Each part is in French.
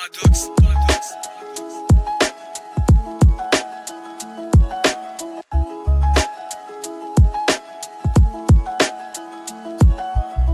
Paradoxe.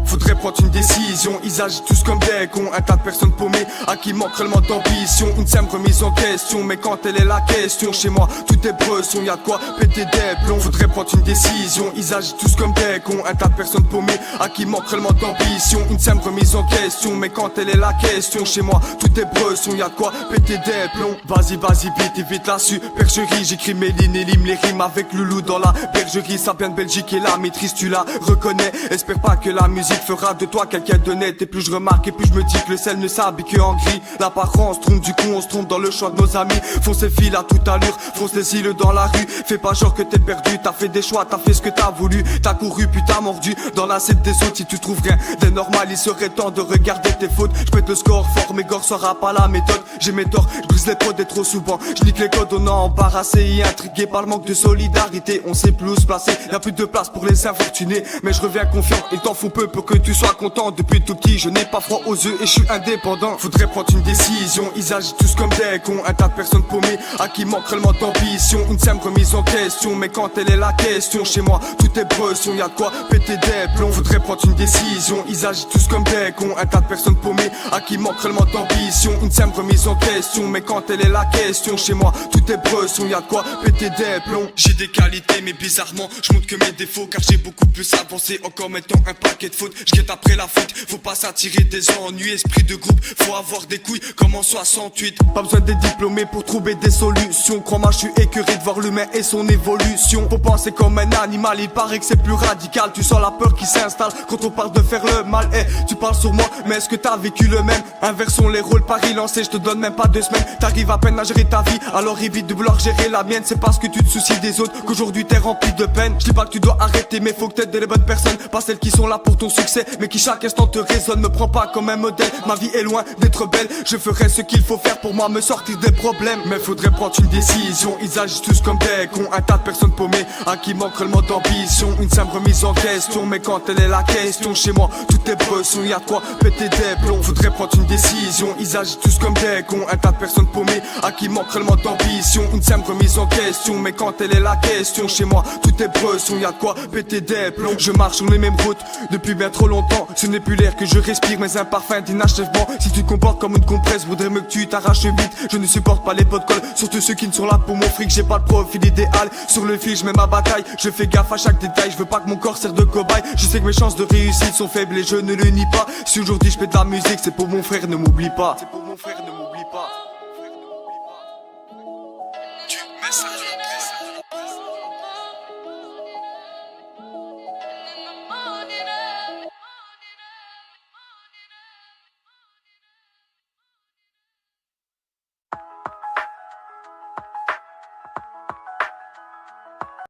Faudrait prendre une décision, ils agissent tous comme des cons. Un tas de personnes paumées à qui manque réellement d'ambition. Une simple remise en question, mais quand elle est la question, chez moi tout est bresson, y'a de quoi péter des plombs. Faudrait prendre une décision, ils agissent tous comme des cons. Un tas de personnes paumées à qui manque réellement d'ambition. Une simple remise en question, mais quand elle est la question, chez moi tout est bresson, y'a de quoi péter des plombs. Vas-y, vite, évite la supercherie. J'écris mes lignes et lime les rimes avec Loulou dans la bergerie. Ça vient de Belgique et la maîtrise tu la reconnais. Espère pas que la musique fera de toi quelqu'un d'honnête. Et plus je remarque et plus je me dis que le sel ne s'habille que en gris. L'apparence trompe, du coup on se trompe dans le choix de nos amis. Fonce les fils à toute allure, fonce les îles dans la rue. Fais pas genre que t'es perdu, t'as fait des choix, t'as fait ce que t'as voulu. T'as couru puis t'as mordu dans l'assiette des autres. Si tu trouves rien des normal, il serait temps de regarder tes fautes. Je pète le score fort, mais gore sera pas la méthode. J'ai mes torts, je brise les potes et trop souvent je nique les codes, on a embarrassé et intrigué par le manque de solidarité. On sait plus où se placer, y'a plus de place pour les infortunés. Mais je reviens confiant, il t'en faut peu pour que tu sois content. Depuis tout petit je n'ai pas froid aux yeux et je suis indépendant. Faudrait prendre une décision, ils agissent tous comme des cons. Un tas de personnes paumées à qui manque réellement d'ambition. Une simple remise en question, mais quand elle est la question, chez moi tout est bresson, y'a de quoi péter des plombs. Faudrait prendre une décision, ils agissent tous comme des cons. Un tas de personnes paumées à qui manque réellement d'ambition. Une simple remise en question, mais quand elle est la question, chez moi tout est bresson, y'a de quoi péter des plombs. J'ai des qualités mais bizarrement je montre que mes défauts, car j'ai beaucoup plus avancé encore mettant un paquet de fautes. Je guette après la faute, faut pas s'attirer des ennuis. Esprit de groupe, faut avoir des couilles comme en 68. Pas besoin d'être diplômé pour trouver des solutions. Crois-moi je suis écœuré de voir l'humain et son évolution. Faut penser comme un animal, il paraît que c'est plus radical. Tu sens la peur qui s'installe quand on parle de faire le mal. Tu parles sur moi, mais est-ce que t'as vécu le même? Inversons les rôles, paris lancé, je te donne même pas 2 semaines. T'arrives à peine à gérer ta vie, alors évite de vouloir gérer la mienne. C'est parce que tu te soucies des autres qu'aujourd'hui t'es rempli de peine. Je dis pas que tu dois arrêter, mais faut que t'aides les bonnes personnes, pas celles qui sont là pour ton succès, mais qui chaque instant te raisonnent. Me prends pas comme un modèle, ma vie est loin d'être belle. Je ferai ce qu'il faut faire pour moi me sortir des problèmes. Mais faudrait prendre une décision, ils agissent tous comme des cons. Un tas de personnes paumées à qui manque réellement d'ambition. Une simple remise en question, mais quand elle est la question, chez moi tout est bresson, y'a de quoi péter des plombs. Faudrait prendre une décision, ils agissent tous comme des cons. Un tas de personnes paumées à qui manque réellement d'ambition. Une simple remise en question, mais quand elle est la question, chez moi tout est bresson, y'a de quoi péter des plombs. Je marche sur les mêmes routes depuis bien trop longtemps. Ce n'est plus l'air que je respire, mais un parfum d'inachèvement. Si tu te comportes comme une compresse, voudrais mieux que tu t'arraches vite. Je ne supporte pas les potes colle, surtout ceux qui ne sont là pour mon fric. J'ai pas le profil idéal, sur le fil je mets ma bataille. Je fais gaffe à chaque détail, je veux pas que mon corps serve de cobaye. Je sais que mes chances de réussite sont faibles et je ne le nie pas. Si aujourd'hui je fais de la musique, c'est pour mon frère, ne m'oublie pas. C'est pour mon frère.